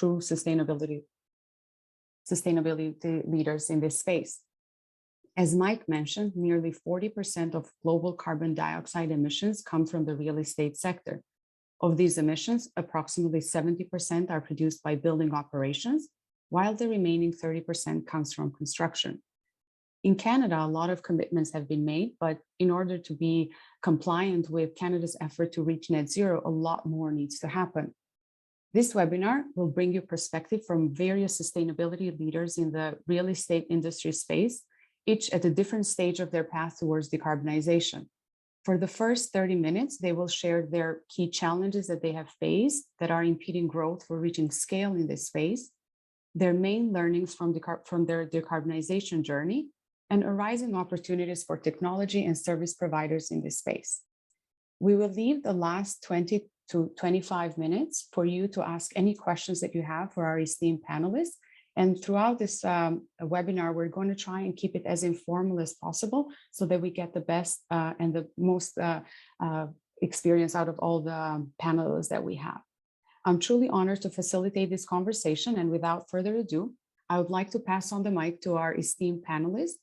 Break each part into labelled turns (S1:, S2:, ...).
S1: true sustainability leaders in this space. As Mike mentioned, nearly 40% of global carbon dioxide emissions come from the real estate sector. Of these emissions, approximately 70% are produced by building operations, while the remaining 30% comes from construction. In Canada, a lot of commitments have been made, but in order to be compliant with Canada's effort to reach net zero, a lot more needs to happen. This webinar will bring you perspective from various sustainability leaders in the real estate industry space, each at a different stage of their path towards decarbonization. For the first 30 minutes, they will share their key challenges that they have faced that are impeding growth for reaching scale in this space, their main learnings from their decarbonization journey, and arising opportunities for technology and service providers in this space. We will leave the last 20 to 25 minutes for you to ask any questions that you have for our esteemed panelists. And throughout this webinar, we're going to try and keep it as informal as possible so that we get the best and the most experience out of all the panelists that we have. I'm truly honored to facilitate this conversation, and without further ado, I would like to pass on the mic to our esteemed panelists.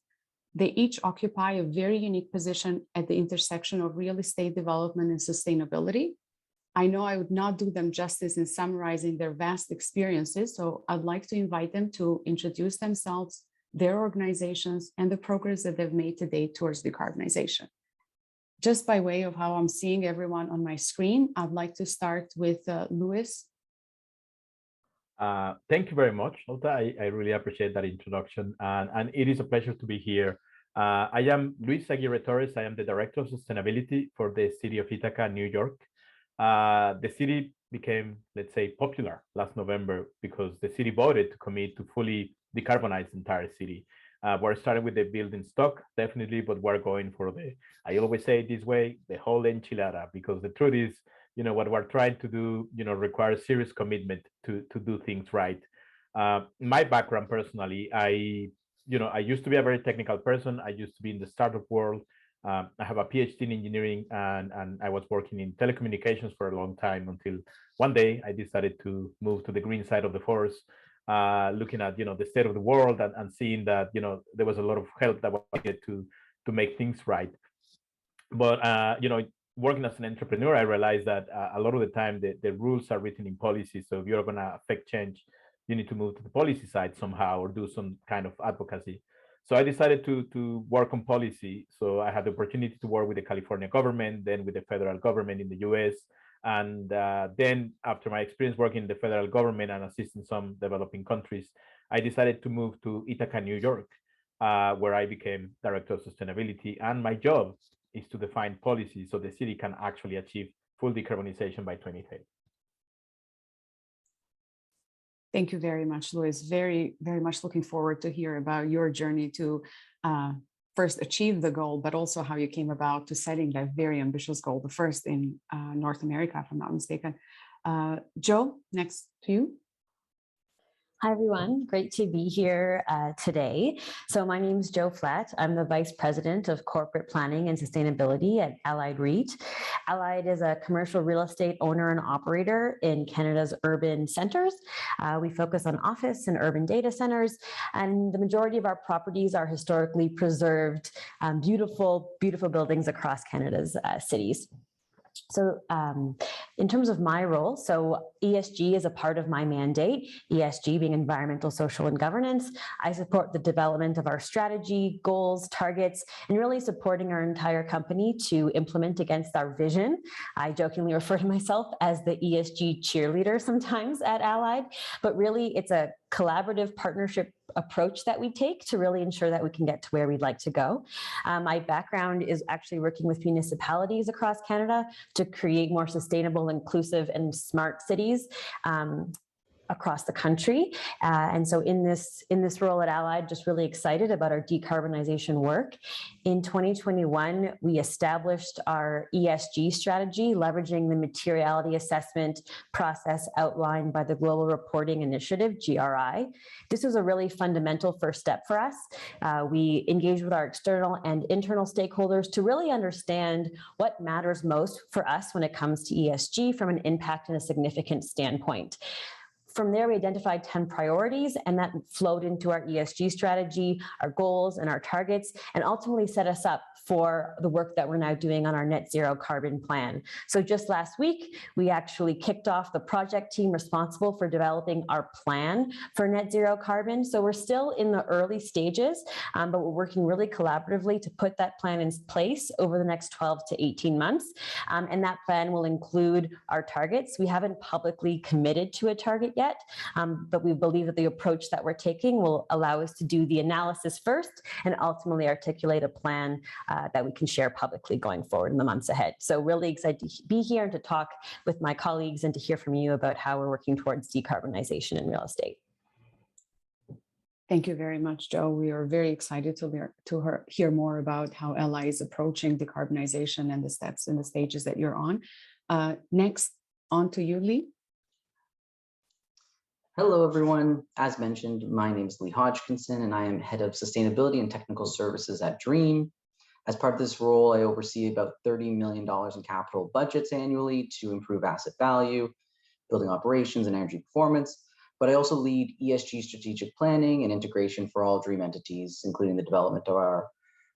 S1: They each occupy a very unique position at the intersection of real estate development and sustainability. I know I would not do them justice in summarizing their vast experiences, so I'd like to invite them to introduce themselves, their organizations, and the progress that they've made to date towards decarbonization. Just by way of how I'm seeing everyone on my screen, I'd like to start with Luis.
S2: Thank you very much, Nota. I really appreciate that introduction, and it is a pleasure to be here. I am Luis Aguirre Torres. I am the Director of Sustainability for the City of Ithaca, New York. The city became, let's say, popular last November because the city voted to commit to fully decarbonize the entire city. We're starting with the building stock, definitely, but we're going for I always say it this way, the whole enchilada, because the truth is, what we're trying to do, requires serious commitment to do things right. My background personally, I used to be a very technical person. I used to be in the startup world. I have a PhD in engineering, and I was working in telecommunications for a long time until one day I decided to move to the green side of the force, looking at the state of the world and seeing that there was a lot of help that was needed to make things right. But working as an entrepreneur, I realized that a lot of the time the rules are written in policy. So if you're going to affect change, you need to move to the policy side somehow or do some kind of advocacy. So I decided to work on policy. So I had the opportunity to work with the California government, then with the federal government in the US. And then after my experience working in the federal government and assisting some developing countries, I decided to move to Ithaca, New York, where I became Director of Sustainability. And my job is to define policy so the city can actually achieve full decarbonization by 2030.
S1: Thank you very much, Luis. Very, very much looking forward to hear about your journey to first achieve the goal, but also how you came about to setting that very ambitious goal, the first in North America, if I'm not mistaken. Joe, next to you.
S3: Hi, everyone. Great to be here today. So my name is Joe Flatt. I'm the Vice President of Corporate Planning and Sustainability at Allied REIT. Allied is a commercial real estate owner and operator in Canada's urban centers. We focus on office and urban data centers, and the majority of our properties are historically preserved, beautiful, beautiful buildings across Canada's cities. So in terms of my role, so ESG is a part of my mandate, ESG being environmental, social, and governance. I support the development of our strategy, goals, targets, and really supporting our entire company to implement against our vision. I jokingly refer to myself as the ESG cheerleader sometimes at Allied, but really it's a collaborative partnership approach that we take to really ensure that we can get to where we'd like to go. My background is actually working with municipalities across Canada to create more sustainable, inclusive, and smart cities across the country. And so in this role at Allied, just really excited about our decarbonization work. In 2021, we established our ESG strategy, leveraging the materiality assessment process outlined by the Global Reporting Initiative, GRI. This was a really fundamental first step for us. We engaged with our external and internal stakeholders to really understand what matters most for us when it comes to ESG from an impact and a significant standpoint. From there, we identified 10 priorities, and that flowed into our ESG strategy, our goals, and our targets, and ultimately set us up for the work that we're now doing on our net zero carbon plan. So just last week, we actually kicked off the project team responsible for developing our plan for net zero carbon. So we're still in the early stages, but we're working really collaboratively to put that plan in place over the next 12 to 18 months. And that plan will include our targets. We haven't publicly committed to a target yet, but we believe that the approach that we're taking will allow us to do the analysis first and ultimately articulate a plan that we can share publicly going forward in the months ahead. So really excited to be here and to talk with my colleagues and to hear from you about how we're working towards decarbonization in real estate.
S1: Thank you very much, Joe. We are very excited to hear more about how LI is approaching decarbonization and the steps and the stages that you're on. Next, on to you, Lee.
S4: Hello, everyone. As mentioned, my name is Lee Hodgkinson, and I am Head of Sustainability and Technical Services at DREAM. As part of this role, I oversee about $30 million in capital budgets annually to improve asset value, building operations, and energy performance. But I also lead ESG strategic planning and integration for all DREAM entities, including the development of our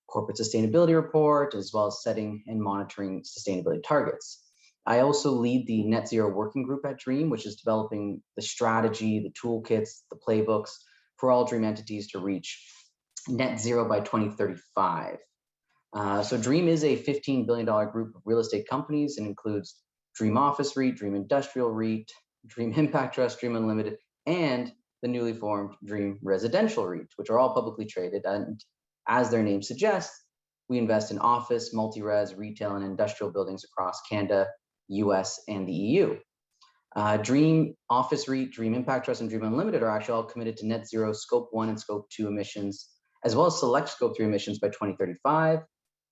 S4: corporate sustainability report, as well as setting and monitoring sustainability targets. I also lead the Net Zero Working Group at DREAM, which is developing the strategy, the toolkits, the playbooks for all DREAM entities to reach net zero by 2035. So DREAM is a $15 billion group of real estate companies and includes DREAM Office REIT, DREAM Industrial REIT, DREAM Impact Trust, DREAM Unlimited, and the newly formed DREAM Residential REIT, which are all publicly traded. And as their name suggests, we invest in office, multi-res, retail, and industrial buildings across Canada, US, and the EU. DREAM Office REIT, DREAM Impact Trust, and DREAM Unlimited are actually all committed to net zero Scope 1 and Scope 2 emissions, as well as select Scope 3 emissions by 2035.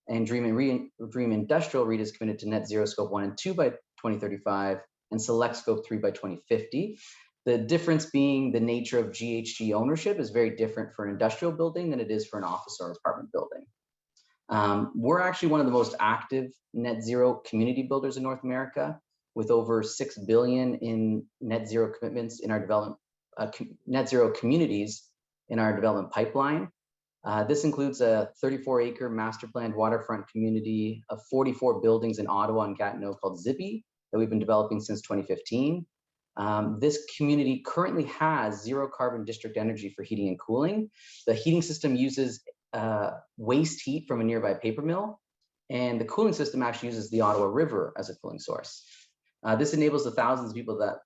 S4: And DREAM Industrial REIT is committed to net zero Scope 1 and 2 by 2035 and select Scope 3 by 2050. The difference being the nature of GHG ownership is very different for an industrial building than it is for an office or apartment building. We're actually one of the most active net zero community builders in North America, with over 6 billion in net zero commitments in our development, net zero communities in our development pipeline. This includes a 34-acre master planned waterfront community of 44 buildings in Ottawa and Gatineau called Zippy that we've been developing since 2015. This community currently has zero carbon district energy for heating and cooling. The heating system uses waste heat from a nearby paper mill, and the cooling system actually uses the Ottawa River as a cooling source. This enables the thousands of people that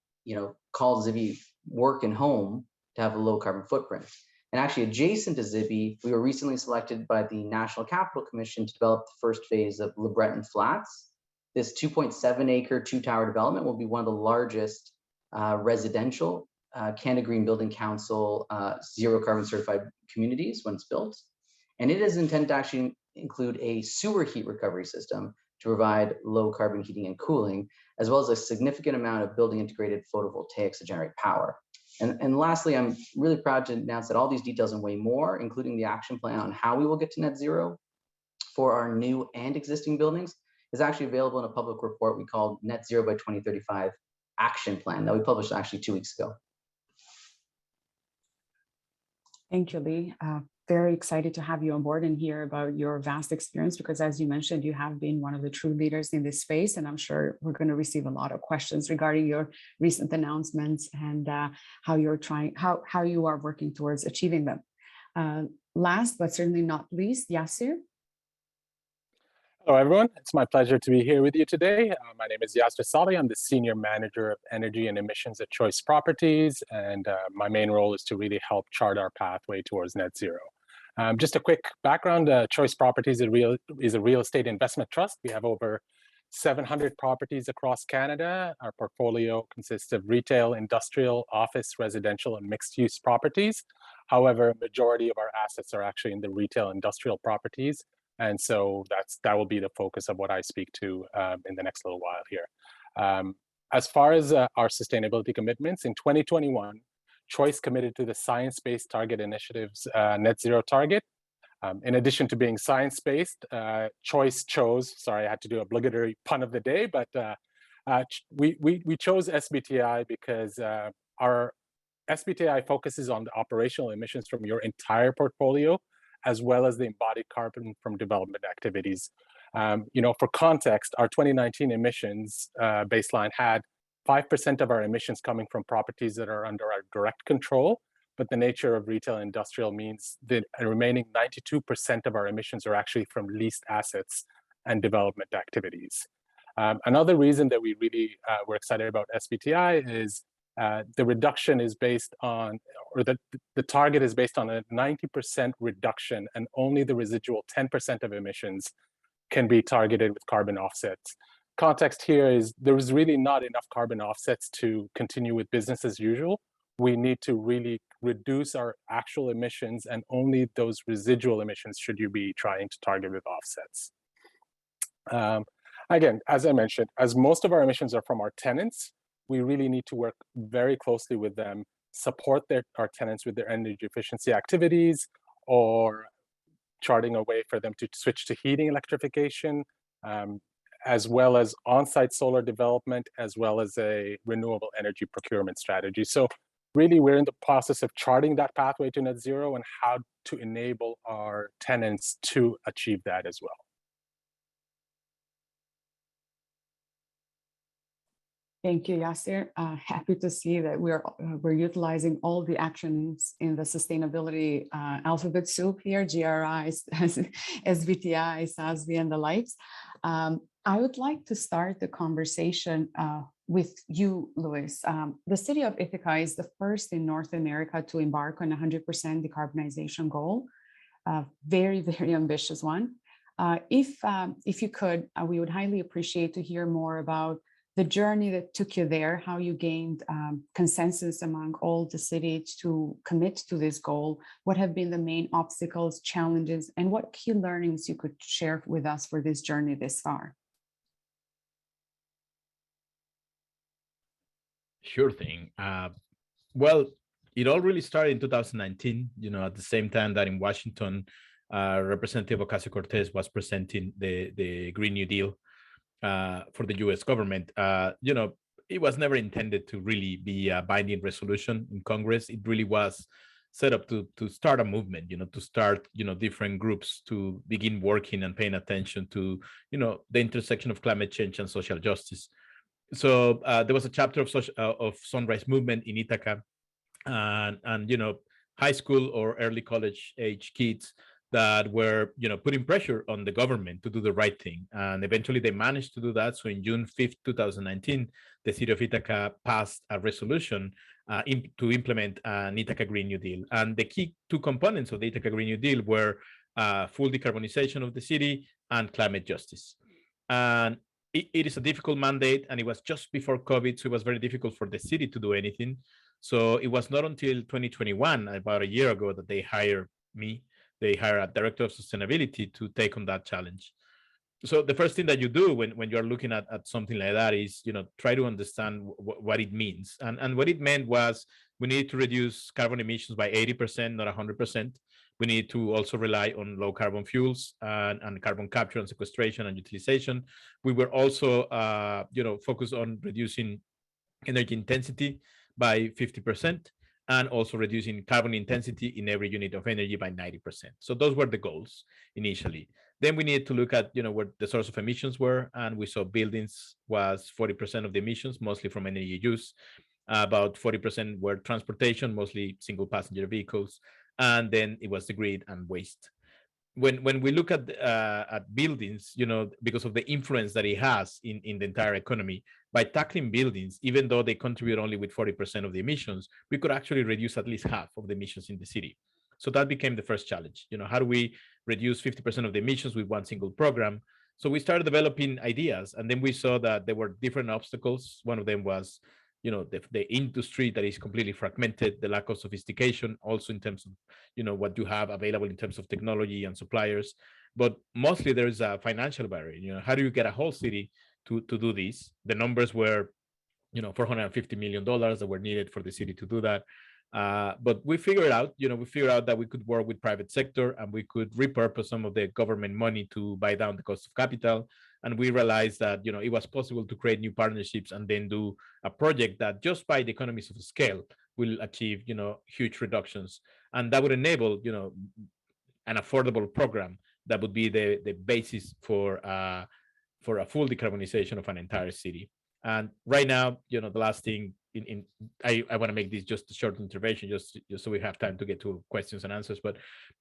S4: call Zippy work and home to have a low carbon footprint. And actually adjacent to Zippy, we were recently selected by the National Capital Commission to develop the first phase of Le Breton Flats. This 2.7-acre, two-tower development will be one of the largest residential Canada Green Building Council zero carbon certified communities when it's built. And it is intended to actually include a sewer heat recovery system to provide low carbon heating and cooling, as well as a significant amount of building integrated photovoltaics to generate power. And lastly, I'm really proud to announce that all these details and way more, including the action plan on how we will get to net zero for our new and existing buildings, is actually available in a public report we called Net Zero by 2035 Action Plan that we published actually 2 weeks ago.
S1: Thank you, Lee. Very excited to have you on board and hear about your vast experience, because as you mentioned, you have been one of the true leaders in this space, and I'm sure we're going to receive a lot of questions regarding your recent announcements and how you are working towards achieving them. Last but certainly not least, Yasir.
S5: Hello, everyone. It's my pleasure to be here with you today. My name is Yasir Saleh. I'm the Senior Manager of Energy and Emissions at Choice Properties, and my main role is to really help chart our pathway towards net zero. Just a quick background, Choice Properties is a real estate investment trust. We have over 700 properties across Canada. Our portfolio consists of retail, industrial, office, residential, and mixed-use properties. However, a majority of our assets are actually in the retail industrial properties. And so that will be the focus of what I speak to in the next little while here. As far as our sustainability commitments, in 2021, Choice committed to the Science Based Target Initiative's net zero target. In addition to being science-based, Choice chose, sorry, I had to do obligatory pun of the day, but we chose SBTI because our SBTI focuses on the operational emissions from your entire portfolio, as well as the embodied carbon from development activities. For context, our 2019 emissions baseline had 5% of our emissions coming from properties that are under our direct control, but the nature of retail and industrial means that the remaining 92% of our emissions are actually from leased assets and development activities. Another reason that we really were excited about SBTI is the reduction is based on, or the target is based on a 90% reduction, and only the residual 10% of emissions can be targeted with carbon offsets. Context here is there is really not enough carbon offsets to continue with business as usual. We need to really reduce our actual emissions, and only those residual emissions should you be trying to target with offsets. Again, as I mentioned, as most of our emissions are from our tenants, we really need to work very closely with them, support our tenants with their energy efficiency activities, or charting a way for them to switch to heating electrification, as well as on-site solar development, as well as a renewable energy procurement strategy. So really, we're in the process of charting that pathway to net zero and how to enable our tenants to achieve that as well.
S1: Thank you, Yasser. Happy to see that we're utilizing all the actions in the sustainability alphabet soup here, GRIs, SBTI, SASB, and the likes. I would like to start the conversation with you, Luis. The city of Ithaca is the first in North America to embark on a 100% decarbonization goal, very, very ambitious one. If you could, we would highly appreciate to hear more about the journey that took you there, how you gained consensus among all the cities to commit to this goal, what have been the main obstacles, challenges, and what key learnings you could share with us for this journey this far.
S2: Sure thing. Well, it all really started in 2019, at the same time that in Washington, Representative Ocasio-Cortez was presenting the Green New Deal for the U.S. government. It was never intended to really be a binding resolution in Congress. It really was set up to start a movement, to start, different groups to begin working and paying attention to, the intersection of climate change and social justice. So there was a chapter of Sunrise Movement in Ithaca, and high school or early college age kids that were, putting pressure on the government to do the right thing. And eventually they managed to do that. So in June 5th, 2019, the city of Ithaca passed a resolution to implement an Ithaca Green New Deal. And the key two components of the Ithaca Green New Deal were full decarbonization of the city and climate justice. And it is a difficult mandate, and it was just before COVID, so it was very difficult for the city to do anything. So it was not until 2021, about a year ago, that they hired me. They hire a director of sustainability to take on that challenge. So the first thing that you do when you're looking at something like that is, try to understand what it means. And what it meant was we need to reduce carbon emissions by 80%, not 100%. We need to also rely on low carbon fuels and carbon capture and sequestration and utilization. We were also, focused on reducing energy intensity by 50%. And also reducing carbon intensity in every unit of energy by 90%. So those were the goals initially. Then we needed to look at, where the source of emissions were, and we saw buildings was 40% of the emissions, mostly from energy use. About 40% were transportation, mostly single passenger vehicles, and then it was the grid and waste. When we look at buildings, because of the influence that it has in the entire economy, by tackling buildings, even though they contribute only with 40% of the emissions, we could actually reduce at least half of the emissions in the city. So that became the first challenge. How do we reduce 50% of the emissions with one single program? So we started developing ideas, and then we saw that there were different obstacles. One of them was, the industry that is completely fragmented, the lack of sophistication, also in terms of, what you have available in terms of technology and suppliers. But mostly there is a financial barrier. How do you get a whole city to do this? The numbers were, $450 million that were needed for the city to do that. But we figured out, that we could work with private sector, and we could repurpose some of the government money to buy down the cost of capital. And we realized that, it was possible to create new partnerships and then do a project that just by the economies of scale will achieve, huge reductions. And that would enable, an affordable program that would be the basis for a full decarbonization of an entire city. And right now, the last thing I want to make this just a short intervention, just so we have time to get to questions and answers. But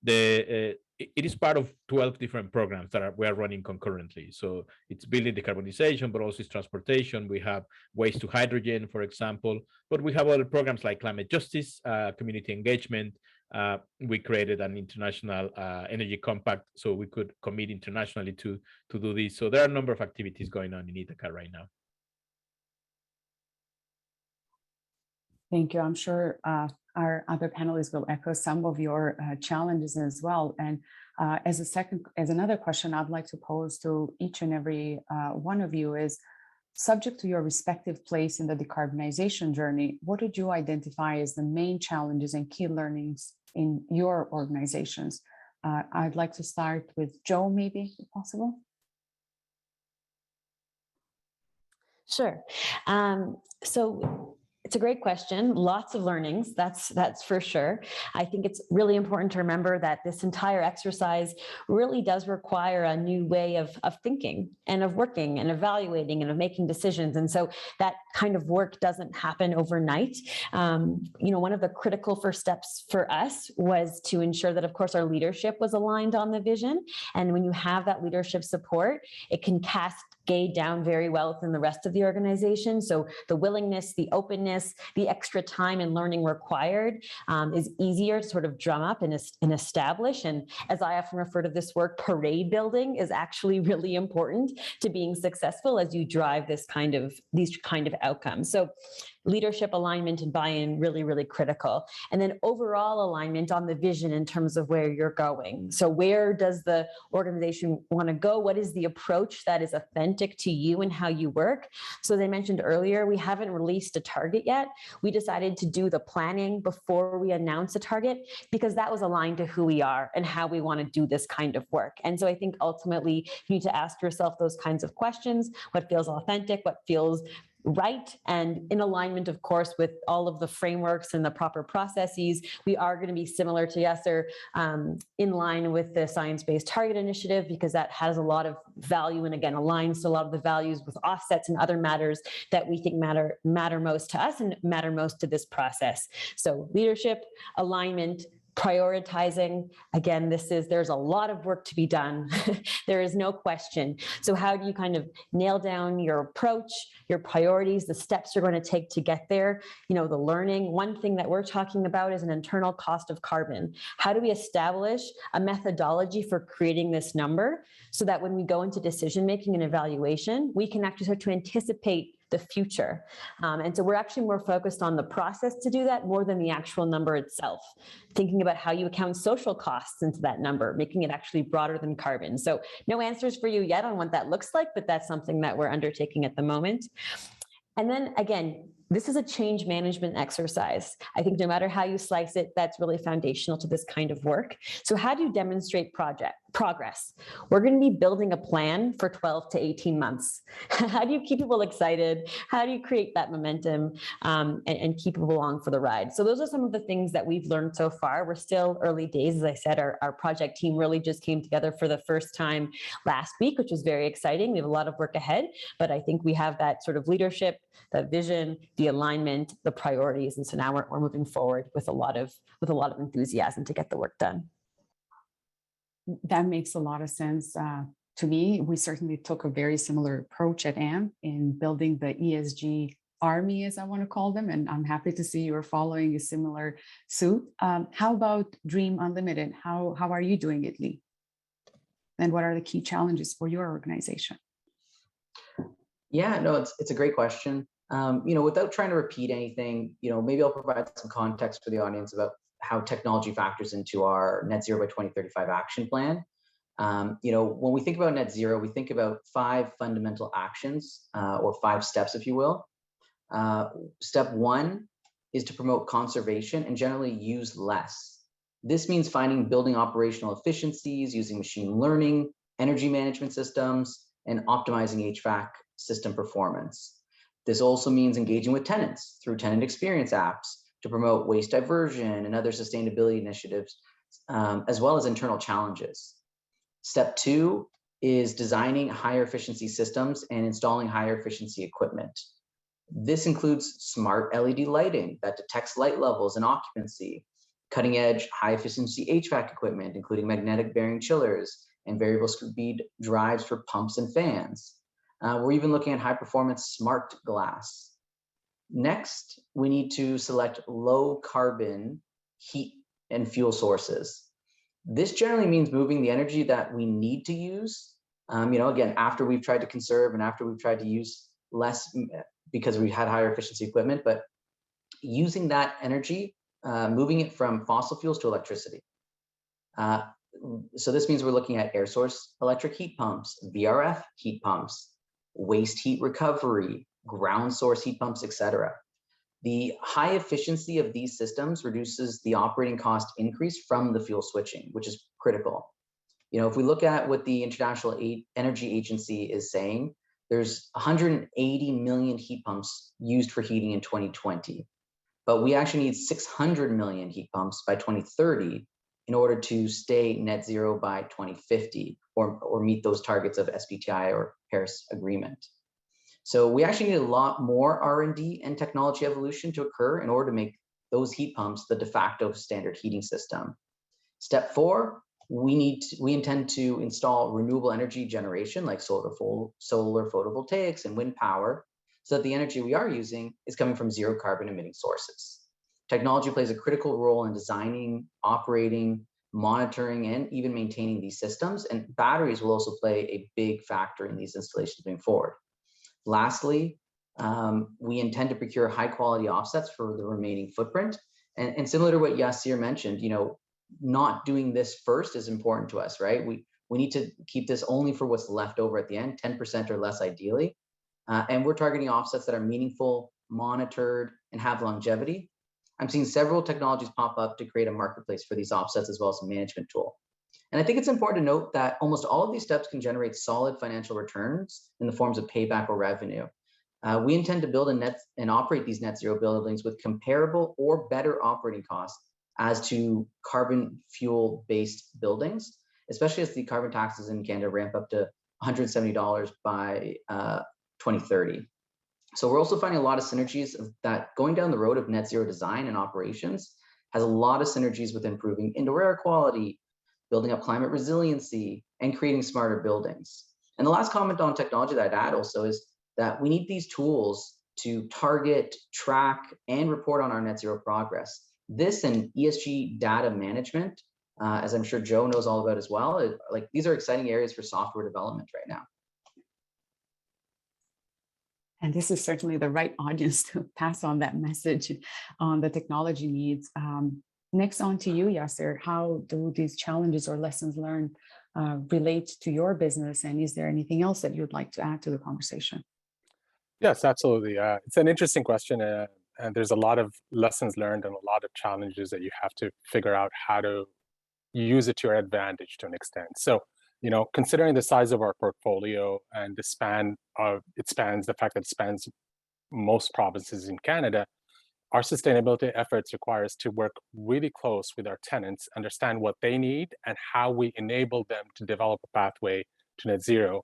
S2: it is part of 12 different programs that we are running concurrently. So it's building decarbonization, but also it's transportation. We have waste to hydrogen, for example. But we have other programs like climate justice, community engagement. We created an international energy compact, so we could commit internationally to do this. So there are a number of activities going on in Ithaca right now.
S1: Thank you. I'm sure our other panelists will echo some of your challenges as well. And as another question I'd like to pose to each and every one of you is, subject to your respective place in the decarbonization journey, what would you identify as the main challenges and key learnings in your organizations? I'd like to start with Joe, maybe, if possible.
S3: Sure. So it's a great question. Lots of learnings, that's for sure. I think it's really important to remember that this entire exercise really does require a new way of thinking and of working and evaluating and of making decisions. And so that kind of work doesn't happen overnight. One of the critical first steps for us was to ensure that, of course, our leadership was aligned on the vision. And when you have that leadership support, it can cascade down very well within the rest of the organization. So the willingness, the openness, the extra time and learning required is easier to sort of drum up and establish. And as I often refer to this work, parade building is actually really important to being successful as you drive these kind of outcomes. So leadership alignment and buy-in, really, really critical. And then overall alignment on the vision in terms of where you're going. So where does the organization want to go? What is the approach that is authentic to you and how you work? So as I mentioned earlier, we haven't released a target yet. We decided to do the planning before we announce a target because that was aligned to who we are and how we want to do this kind of work. And so I think ultimately you need to ask yourself those kinds of questions: what feels authentic, what feels right, and in alignment, of course, with all of the frameworks and the proper processes. We are going to be similar to Yasser, in line with the Science-Based Target Initiative, because that has a lot of value and, again, aligns to a lot of the values with offsets and other matters that we think matter most to us and matter most to this process. So leadership, alignment, prioritizing. Again, there's a lot of work to be done. There is no question. So how do you kind of nail down your approach, your priorities, the steps you're going to take to get there? The learning. One thing that we're talking about is an internal cost of carbon. How do we establish a methodology for creating this number so that when we go into decision-making and evaluation, we can actually start to anticipate the future. And so we're actually more focused on the process to do that more than the actual number itself. Thinking about how you account social costs into that number, making it actually broader than carbon. So no answers for you yet on what that looks like, but that's something that we're undertaking at the moment. And then again, this is a change management exercise. I think no matter how you slice it, that's really foundational to this kind of work. So how do you demonstrate progress? We're going to be building a plan for 12 to 18 months. How do you keep people excited? How do you create that momentum and keep people along for the ride? So those are some of the things that we've learned so far. We're still early days. As I said, our project team really just came together for the first time last week, which was very exciting. We have a lot of work ahead, but I think we have that sort of leadership, the vision, the alignment, the priorities. And so now we're moving forward with a lot of enthusiasm to get the work done.
S1: That makes a lot of sense to me. We certainly took a very similar approach at AM in building the ESG army, as I want to call them, and I'm happy to see you're following a similar suit. How about Dream Unlimited? How are you doing it, Lee? And what are the key challenges for your organization?
S4: Yeah, no, it's a great question. Without trying to repeat anything, maybe I'll provide some context for the audience about how technology factors into our net zero by 2035 action plan. When we think about net zero, we think about 5 fundamental actions or 5 steps, if you will. Step 1 is to promote conservation and generally use less. This means finding building operational efficiencies using machine learning, energy management systems, and optimizing HVAC system performance. This also means engaging with tenants through tenant experience apps to promote waste diversion and other sustainability initiatives, as well as internal challenges. Step 2 is designing higher efficiency systems and installing higher efficiency equipment. This includes smart LED lighting that detects light levels and occupancy, cutting edge high efficiency HVAC equipment, including magnetic bearing chillers and variable speed drives for pumps and fans. We're even looking at high performance smart glass. Next, we need to select low carbon heat and fuel sources. This generally means moving the energy that we need to use, again, after we've tried to conserve and after we've tried to use less because we had higher efficiency equipment, but using that energy, moving it from fossil fuels to electricity. So this means we're looking at air source electric heat pumps, VRF heat pumps, waste heat recovery, ground source heat pumps, etc. The high efficiency of these systems reduces the operating cost increase from the fuel switching, which is critical. If we look at what the International Energy Agency is saying, there's 180 million heat pumps used for heating in 2020, but we actually need 600 million heat pumps by 2030 in order to stay net zero by 2050 or meet those targets of SBTI or Paris Agreement. So we actually need a lot more R&D and technology evolution to occur in order to make those heat pumps the de facto standard heating system. Step 4, we intend to install renewable energy generation like solar photovoltaics and wind power so that the energy we are using is coming from zero carbon emitting sources. Technology plays a critical role in designing, operating, monitoring, and even maintaining these systems, and batteries will also play a big factor in these installations moving forward. Lastly, we intend to procure high quality offsets for the remaining footprint. And similar to what Yasir mentioned, not doing this first is important to us, right? We need to keep this only for what's left over at the end, 10% or less ideally. And we're targeting offsets that are meaningful, monitored, and have longevity. I'm seeing several technologies pop up to create a marketplace for these offsets as well as a management tool. And I think it's important to note that almost all of these steps can generate solid financial returns in the forms of payback or revenue. We intend to build and operate these net zero buildings with comparable or better operating costs as to carbon fuel based buildings, especially as the carbon taxes in Canada ramp up to $170 by 2030. So we're also finding a lot of synergies that going down the road of net zero design and operations has a lot of synergies with improving indoor air quality, building up climate resiliency, and creating smarter buildings. And the last comment on technology that I'd add also is that we need these tools to target, track, and report on our net zero progress. This and ESG data management, as I'm sure Joe knows all about as well, these are exciting areas for software development right now.
S1: And this is certainly the right audience to pass on that message on the technology needs. Next on to you, Yasir. How do these challenges or lessons learned relate to your business? And is there anything else that you'd like to add to the conversation?
S5: Yes, absolutely. It's an interesting question. And there's a lot of lessons learned and a lot of challenges that you have to figure out how to use it to your advantage to an extent. So, considering the size of our portfolio and the span of the fact that it spans most provinces in Canada, our sustainability efforts require us to work really close with our tenants, understand what they need and how we enable them to develop a pathway to net zero.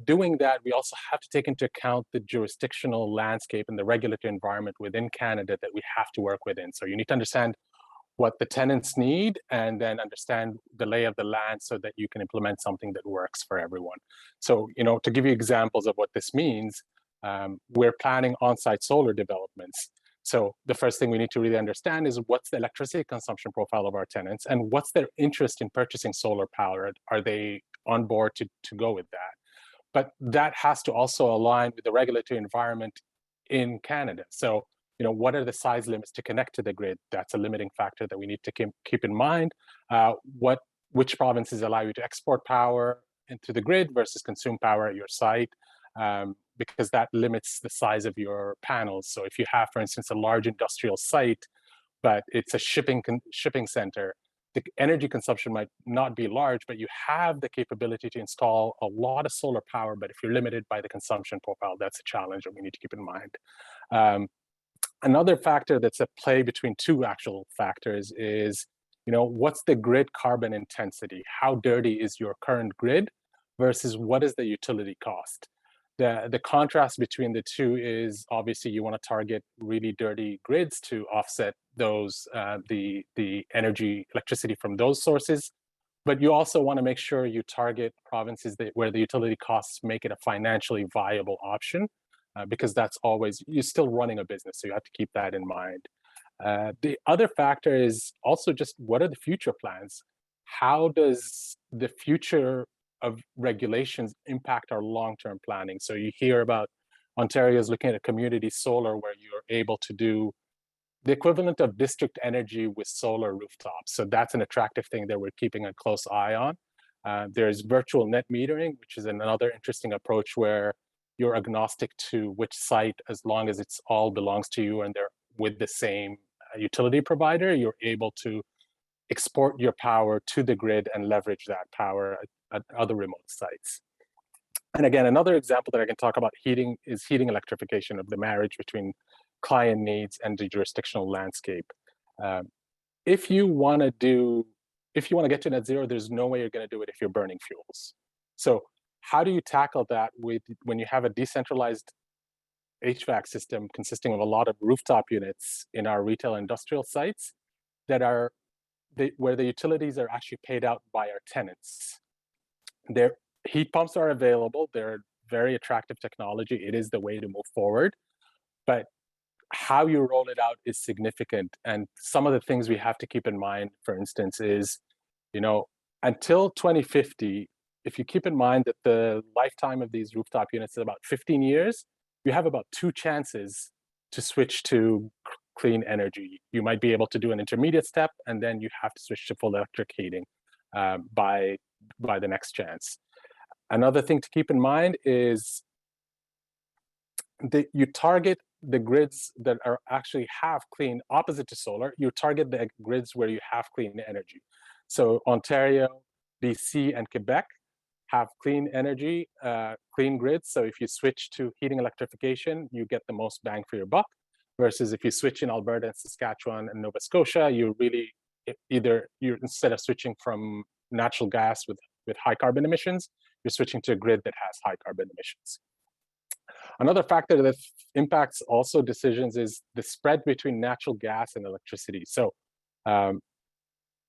S5: Doing that, we also have to take into account the jurisdictional landscape and the regulatory environment within Canada that we have to work within. So you need to understand what the tenants need and then understand the lay of the land so that you can implement something that works for everyone. So, to give you examples of what this means, we're planning on-site solar developments. So the first thing we need to really understand is what's the electricity consumption profile of our tenants and what's their interest in purchasing solar power? Are they on board to go with that? But that has to also align with the regulatory environment in Canada. So, what are the size limits to connect to the grid? That's a limiting factor that we need to keep in mind. Which provinces allow you to export power into the grid versus consume power at your site, because that limits the size of your panels. So if you have, for instance, a large industrial site, but it's a shipping center, the energy consumption might not be large, but you have the capability to install a lot of solar power. But if you're limited by the consumption profile, that's a challenge that we need to keep in mind. Another factor that's at play between two actual factors is, what's the grid carbon intensity? How dirty is your current grid versus what is the utility cost? The contrast between the two is obviously you want to target really dirty grids to offset those the electricity from those sources, but you also want to make sure you target provinces where the utility costs make it a financially viable option, because that's always, you're still running a business, so you have to keep that in mind. The other factor is also just what are the future plans? How does the future of regulations impact our long-term planning? So you hear about Ontario's looking at community solar, where you're able to do the equivalent of district energy with solar rooftops. So that's an attractive thing that we're keeping a close eye on. There's virtual net metering, which is another interesting approach where you're agnostic to which site, as long as it's all belongs to you and they're with the same utility provider, you're able to export your power to the grid and leverage that power at other remote sites. And again, another example that I can talk about heating is heating electrification, of the marriage between client needs and the jurisdictional landscape. If you want to get to net zero, there's no way you're going to do it if you're burning fuels. So how do you tackle that when you have a decentralized HVAC system consisting of a lot of rooftop units in our retail industrial sites that are where the utilities are actually paid out by our tenants? Their heat pumps are available. They're very attractive technology. It is the way to move forward, but how you roll it out is significant. And some of the things we have to keep in mind, for instance, is, until 2050, if you keep in mind that the lifetime of these rooftop units is about 15 years, you have about 2 chances to switch to clean energy. You might be able to do an intermediate step, and then you have to switch to full electric heating by the next chance. Another thing to keep in mind is that you target the grids that are actually have clean, opposite to solar, you target the grids where you have clean energy. So Ontario, BC, and Quebec have clean energy, clean grids. So if you switch to heating electrification, you get the most bang for your buck. Versus if you switch in Alberta and Saskatchewan and Nova Scotia, you really instead of switching from natural gas with high carbon emissions, you're switching to a grid that has high carbon emissions. Another factor that impacts also decisions is the spread between natural gas and electricity. So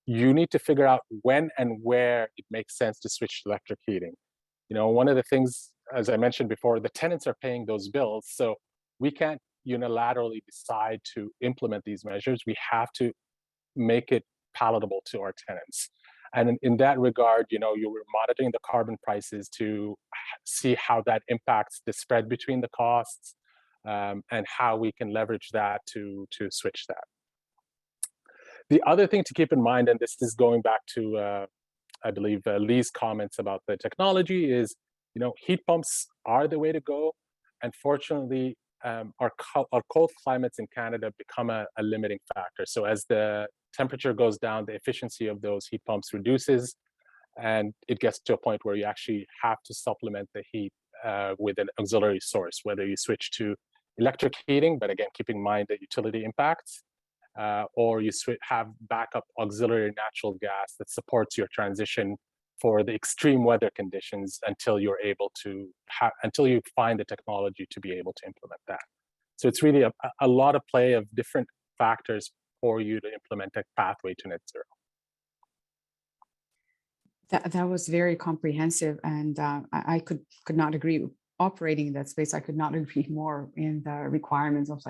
S5: you need to figure out when and where it makes sense to switch to electric heating. One of the things, as I mentioned before, the tenants are paying those bills. So we can't unilaterally decide to implement these measures. We have to make it palatable to our tenants. And in that regard, you were monitoring the carbon prices to see how that impacts the spread between the costs, and how we can leverage that to switch that. The other thing to keep in mind, and this is going back to, I believe, Lee's comments about the technology, is, heat pumps are the way to go. Unfortunately, our cold climates in Canada become a limiting factor. So as the temperature goes down, the efficiency of those heat pumps reduces, and it gets to a point where you actually have to supplement the heat with an auxiliary source, whether you switch to electric heating, but again, keep in mind the utility impacts, or you have backup auxiliary natural gas that supports your transition for the extreme weather conditions until you're able to until you find the technology to be able to implement that. So it's really a lot of play of different factors for you to implement a pathway to net zero.
S1: That was very comprehensive, and I could not agree. Operating in that space, I could not agree more in the requirements of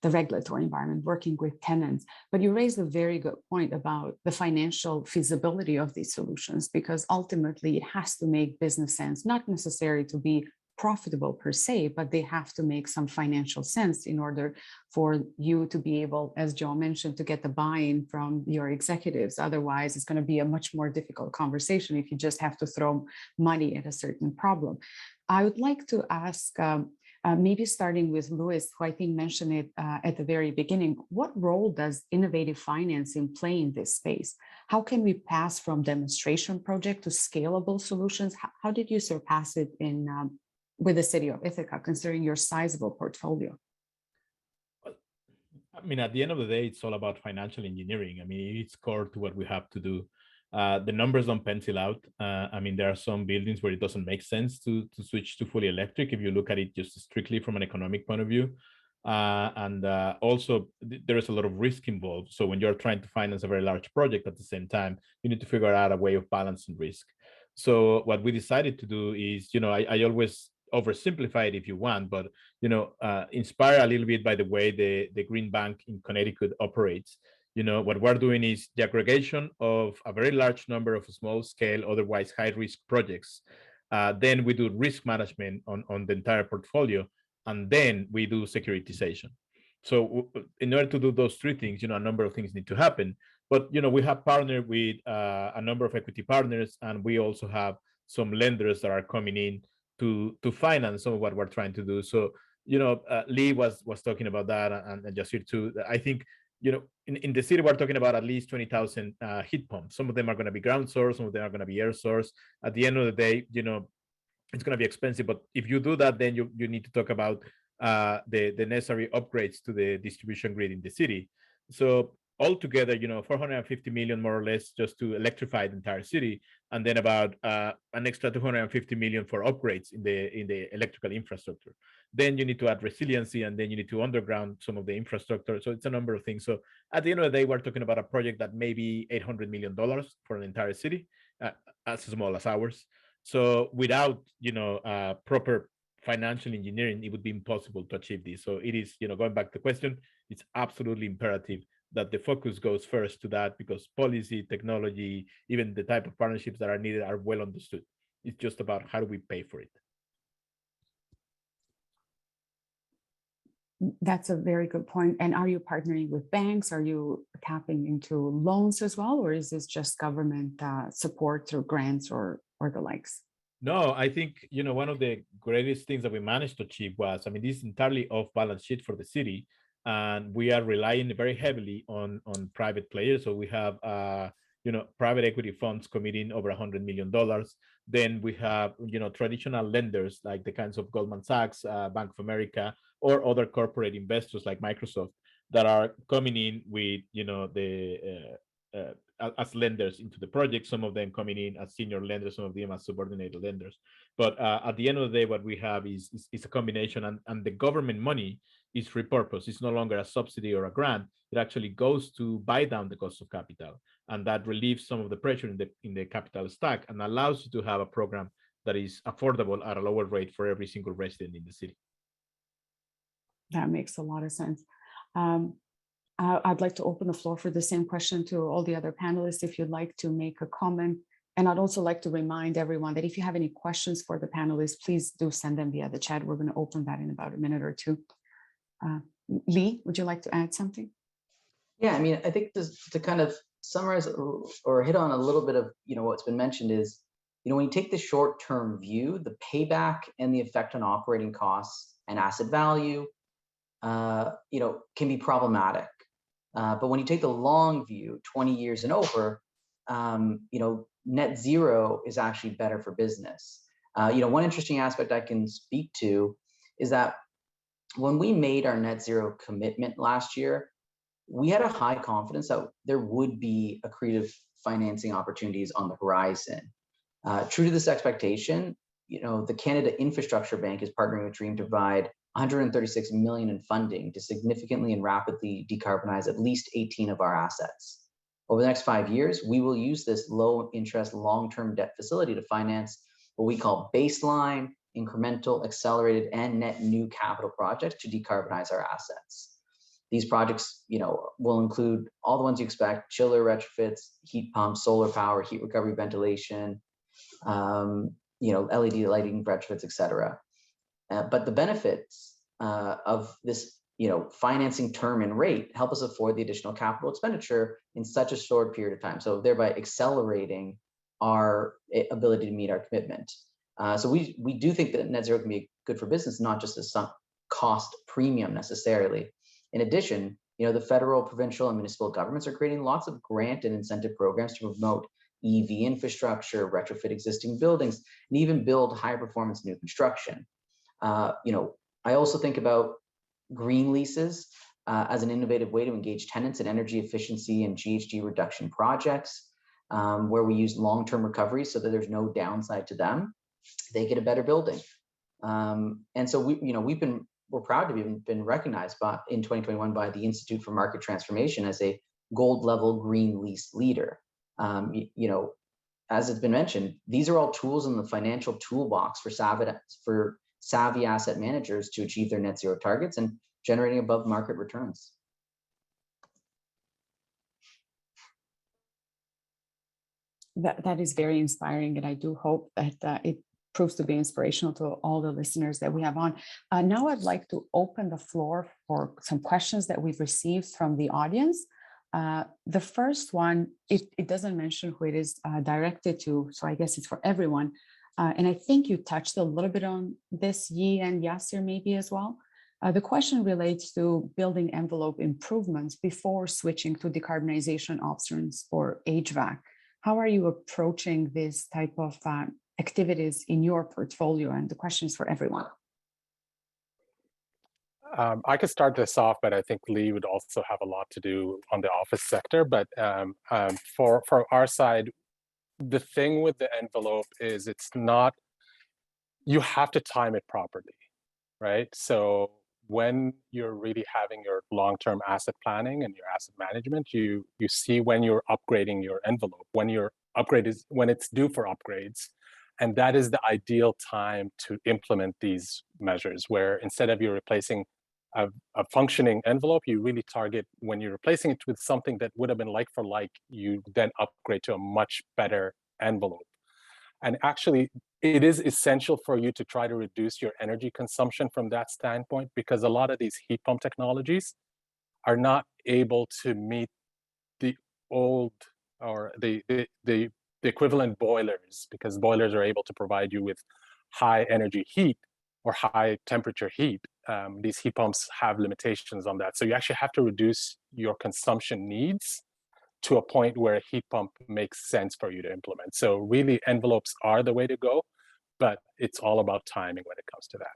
S1: the regulatory environment, working with tenants. But you raised a very good point about the financial feasibility of these solutions, because ultimately it has to make business sense, not necessarily to be profitable per se, but they have to make some financial sense in order for you to be able, as Joe mentioned, to get the buy-in from your executives. Otherwise, it's going to be a much more difficult conversation if you just have to throw money at a certain problem. I would like to ask Maybe starting with Luis, who I think mentioned it at the very beginning, what role does innovative financing play in this space? How can we pass from demonstration project to scalable solutions? How did you surpass it in with the city of Ithaca, considering your sizable portfolio?
S2: I mean, at the end of the day, it's all about financial engineering. I mean, it's core to what we have to do. The numbers don't pencil out. I mean, there are some buildings where it doesn't make sense to switch to fully electric if you look at it just strictly from an economic point of view. Also, there is a lot of risk involved. So when you're trying to finance a very large project at the same time, you need to figure out a way of balancing risk. So what we decided to do is, I always oversimplify it if you want, but inspire a little bit by the way the Green Bank in Connecticut operates. What we're doing is the aggregation of a very large number of small scale, otherwise high risk projects. Then we do risk management on the entire portfolio, and then we do securitization. So in order to do those three things, a number of things need to happen. But we have partnered with a number of equity partners, and we also have some lenders that are coming in to finance some of what we're trying to do. So Lee was talking about that, and just here too. I think in the city we're talking about at least 20,000 heat pumps. Some of them are going to be ground source, some of them are going to be air source. At the end of the day, it's going to be expensive. But if you do that, then you need to talk about the necessary upgrades to the distribution grid in the city. So altogether, 450 million more or less just to electrify the entire city, and then about an extra 250 million for upgrades in the electrical infrastructure. Then you need to add resiliency, and then you need to underground some of the infrastructure. So it's a number of things. So at the end of the day, we're talking about a project that may be $800 million for an entire city, as small as ours. So without proper financial engineering, it would be impossible to achieve this. So it is, going back to the question, it's absolutely imperative that the focus goes first to that, because policy, technology, even the type of partnerships that are needed are well understood. It's just about how do we pay for it.
S1: That's a very good point. And are you partnering with banks? Are you tapping into loans as well? Or is this just government support through grants or the likes?
S2: No, I think, one of the greatest things that we managed to achieve was, this is entirely off balance sheet for the city. And we are relying very heavily on private players. So we have, private equity funds committing over $100 million. Then we have, traditional lenders like the kinds of Goldman Sachs, Bank of America, or other corporate investors like Microsoft that are coming in with, as lenders into the project. Some of them coming in as senior lenders, some of them as subordinated lenders. But at the end of the day, what we have is a combination, and the government money is repurposed. It's no longer a subsidy or a grant. It actually goes to buy down the cost of capital, and that relieves some of the pressure in the capital stack and allows you to have a program that is affordable at a lower rate for every single resident in the city.
S1: That makes a lot of sense. I'd like to open the floor for the same question to all the other panelists if you'd like to make a comment. And I'd also like to remind everyone that if you have any questions for the panelists, please do send them via the chat. We're going to open that in about a minute or two. Lee, would you like to add something?
S4: Yeah, I think to kind of summarize or hit on a little bit of what's been mentioned is, when you take the short-term view, the payback and the effect on operating costs and asset value, can be problematic. But when you take the long view, 20 years and over, net zero is actually better for business. One interesting aspect I can speak to is that when we made our net zero commitment last year, we had a high confidence that there would be accretive financing opportunities on the horizon. True to this expectation, the Canada Infrastructure Bank is partnering with DREAM to provide $136 million in funding to significantly and rapidly decarbonize at least 18 of our assets. Over the next 5 years, we will use this low interest long-term debt facility to finance what we call baseline, incremental, accelerated, and net new capital projects to decarbonize our assets. These projects, will include all the ones you expect: chiller retrofits, heat pumps, solar power, heat recovery, ventilation, LED lighting retrofits, etc. But the benefits of this, financing term and rate help us afford the additional capital expenditure in such a short period of time, so thereby accelerating our ability to meet our commitment. So we do think that net zero can be good for business, not just as cost premium necessarily. In addition, the federal, provincial, and municipal governments are creating lots of grant and incentive programs to promote EV infrastructure, retrofit existing buildings, and even build high performance new construction. I also think about green leases as an innovative way to engage tenants in energy efficiency and GHG reduction projects, where we use long-term recovery so that there's no downside to them. They get a better building. And so we're proud to have been recognized in 2021 by the Institute for Market Transformation as a gold level green lease leader. As it's been mentioned, these are all tools in the financial toolbox for savvy asset managers to achieve their net zero targets and generating above market returns.
S1: That is very inspiring, and I do hope that it proves to be inspirational to all the listeners that we have on. Now I'd like to open the floor for some questions that we've received from the audience. The first one, it doesn't mention who it is directed to, so I guess it's for everyone. And I think you touched a little bit on this, Yi and Yasser maybe as well. The question relates to building envelope improvements before switching to decarbonization options for HVAC. How are you approaching this type of activities in your portfolio? And the question is for everyone.
S5: I could start this off, but I think Lee would also have a lot to do on the office sector. But for our side, the thing with the envelope is it's not, you have to time it properly, right? So when you're really having your long-term asset planning and your asset management, you see when you're upgrading your envelope, when your upgrade is, when it's due for upgrades. And that is the ideal time to implement these measures, where instead of you replacing a functioning envelope, you really target when you're replacing it with something that would have been like for like, you then upgrade to a much better envelope. And actually, it is essential for you to try to reduce your energy consumption from that standpoint, because a lot of these heat pump technologies are not able to meet the old or the equivalent boilers, because boilers are able to provide you with high energy heat or high temperature heat. These heat pumps have limitations on that. So you actually have to reduce your consumption needs to a point where a heat pump makes sense for you to implement. So really envelopes are the way to go, but it's all about timing when it comes to that.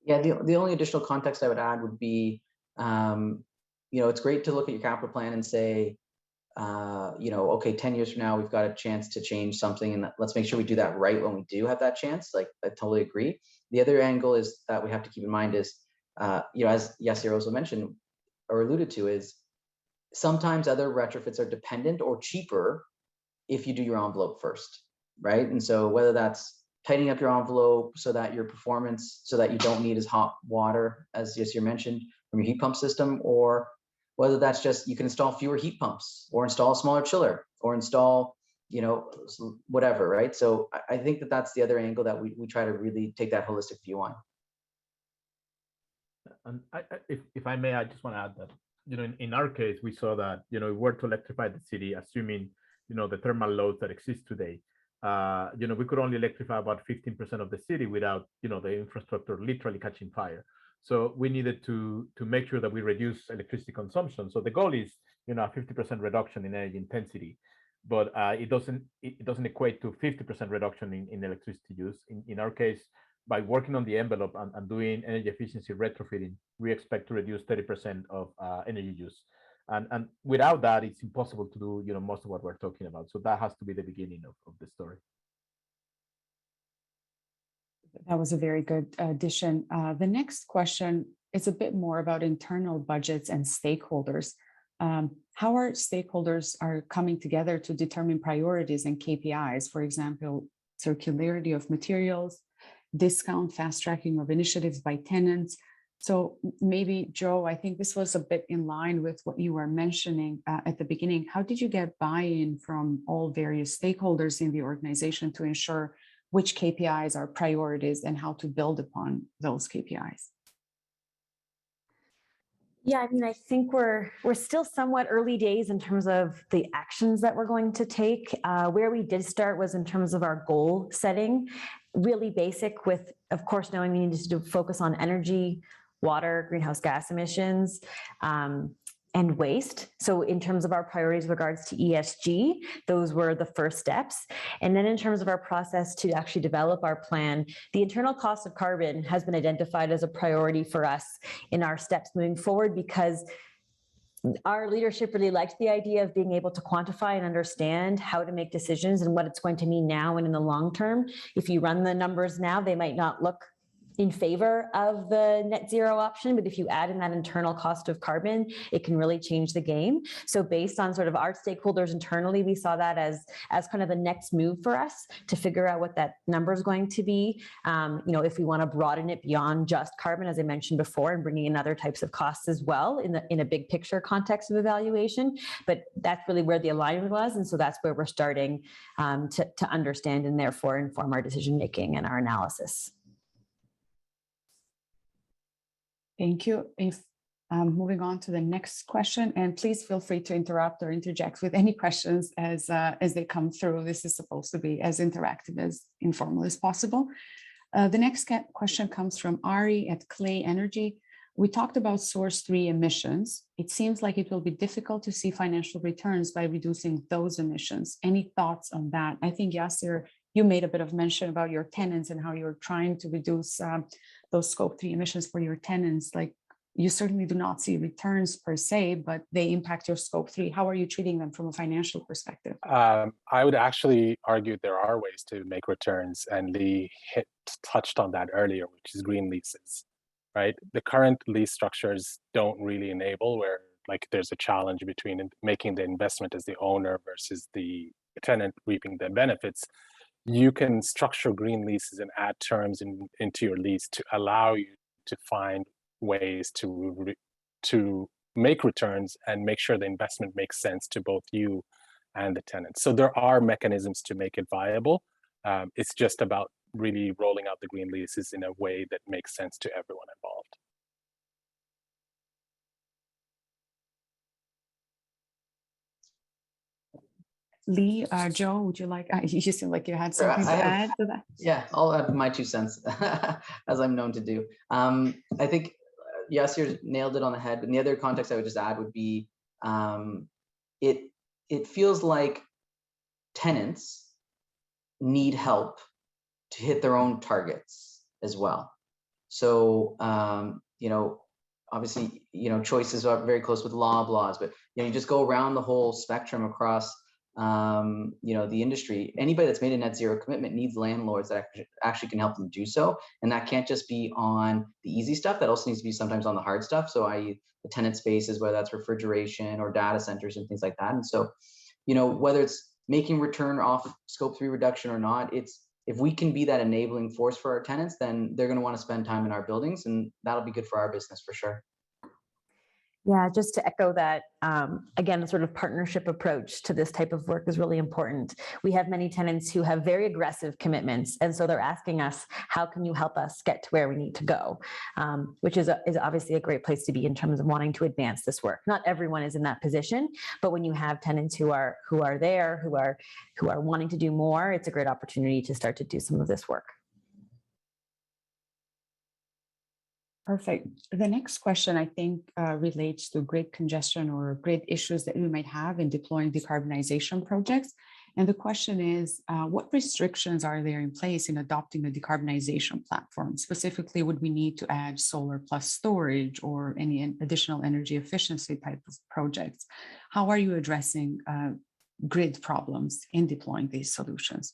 S4: Yeah, the only additional context I would add would be, it's great to look at your capital plan and say, okay, 10 years from now, we've got a chance to change something, and let's make sure we do that right when we do have that chance. Like, I totally agree. The other angle is that we have to keep in mind is, as Yasser also mentioned or alluded to, is sometimes other retrofits are dependent or cheaper if you do your envelope first, right? And so whether that's tightening up your envelope so that your performance, so that you don't need as hot water, as Yasser mentioned, from your heat pump system, or whether that's just you can install fewer heat pumps or install a smaller chiller or install, whatever, right? So I think that's the other angle that we try to really take that holistic view on.
S2: And if I may, I just want to add that, in our case, we saw that, we were to electrify the city, assuming, the thermal loads that exist today, we could only electrify about 15% of the city without, the infrastructure literally catching fire. So we needed to make sure that we reduce electricity consumption. So the goal is, a 50% reduction in energy intensity, but it doesn't equate to 50% reduction in electricity use. In our case, by working on the envelope and doing energy efficiency retrofitting, we expect to reduce 30% of energy use. And without that, it's impossible to do, most of what we're talking about. So that has to be the beginning of the story.
S1: That was a very good addition. The next question is a bit more about internal budgets and stakeholders. How our stakeholders are coming together to determine priorities and KPIs, for example, circularity of materials, discount, fast tracking of initiatives by tenants. So maybe, Joe, I think this was a bit in line with what you were mentioning at the beginning. How did you get buy-in from all various stakeholders in the organization to ensure which KPIs are priorities and how to build upon those KPIs?
S3: Yeah, I think we're still somewhat early days in terms of the actions that we're going to take. Where we did start was in terms of our goal setting, really basic with of course, knowing we need to focus on energy, water, greenhouse gas emissions, and waste. So in terms of our priorities with regards to ESG, those were the first steps. And then in terms of our process to actually develop our plan, the internal cost of carbon has been identified as a priority for us in our steps moving forward, because our leadership really liked the idea of being able to quantify and understand how to make decisions and what it's going to mean now and in the long term. If you run the numbers now, they might not look in favor of the net zero option, but if you add in that internal cost of carbon, it can really change the game. So based on sort of our stakeholders internally, we saw that as kind of the next move for us to figure out what that number is going to be. If we want to broaden it beyond just carbon, as I mentioned before, and bringing in other types of costs as well in a big picture context of evaluation. But that's really where the alignment was, and so that's where we're starting to understand and therefore inform our decision making and our analysis.
S1: Thank you. If moving on to the next question, and please feel free to interrupt or interject with any questions as they come through. This is supposed to be as interactive as informal as possible. The next question comes from Ari at Clay Energy. We talked about source 3 emissions. It seems like it will be difficult to see financial returns by reducing those emissions. Any thoughts on that? I think, Yasser, you made a bit of mention about your tenants and how you're trying to reduce those scope 3 emissions for your tenants. Like, you certainly do not see returns per se, but they impact your scope 3. How are you treating them from a financial perspective?
S5: I would actually argue there are ways to make returns, and Lee touched on that earlier, which is green leases, right? The current lease structures don't really enable where like there's a challenge between making the investment as the owner versus the tenant reaping the benefits. You can structure green leases and add terms into your lease to allow you to find ways to make returns and make sure the investment makes sense to both you and the tenant. So there are mechanisms to make it viable. It's just about really rolling out the green leases in a way that makes sense to everyone involved.
S1: Lee, Joe, would you like, you seem like you had something to add to that?
S4: Yeah, I'll add my 2 cents, as I'm known to do. I think Yasser nailed it on the head, but the other context I would just add would be, it feels like tenants need help to hit their own targets as well. So, obviously, choices are very close with laws, but you just go around the whole spectrum across the industry. Anybody that's made a net zero commitment needs landlords that actually can help them do so. And that can't just be on the easy stuff. That also needs to be sometimes on the hard stuff. So i.e. the tenant spaces, whether that's refrigeration or data centers and things like that. And so, whether it's making return off scope 3 reduction or not, if we can be that enabling force for our tenants, then they're going to want to spend time in our buildings, and that'll be good for our business for sure.
S3: Yeah, just to echo that, again, the sort of partnership approach to this type of work is really important. We have many tenants who have very aggressive commitments, and so they're asking us, how can you help us get to where we need to go? Which is obviously a great place to be in terms of wanting to advance this work. Not everyone is in that position, but when you have tenants who are there, who are wanting to do more, it's a great opportunity to start to do some of this work.
S1: Perfect. The next question, I think, relates to grid congestion or grid issues that we might have in deploying decarbonization projects. And the question is, what restrictions are there in place in adopting a decarbonization platform? Specifically, would we need to add solar plus storage or any additional energy efficiency type of projects? How are you addressing grid problems in deploying these solutions?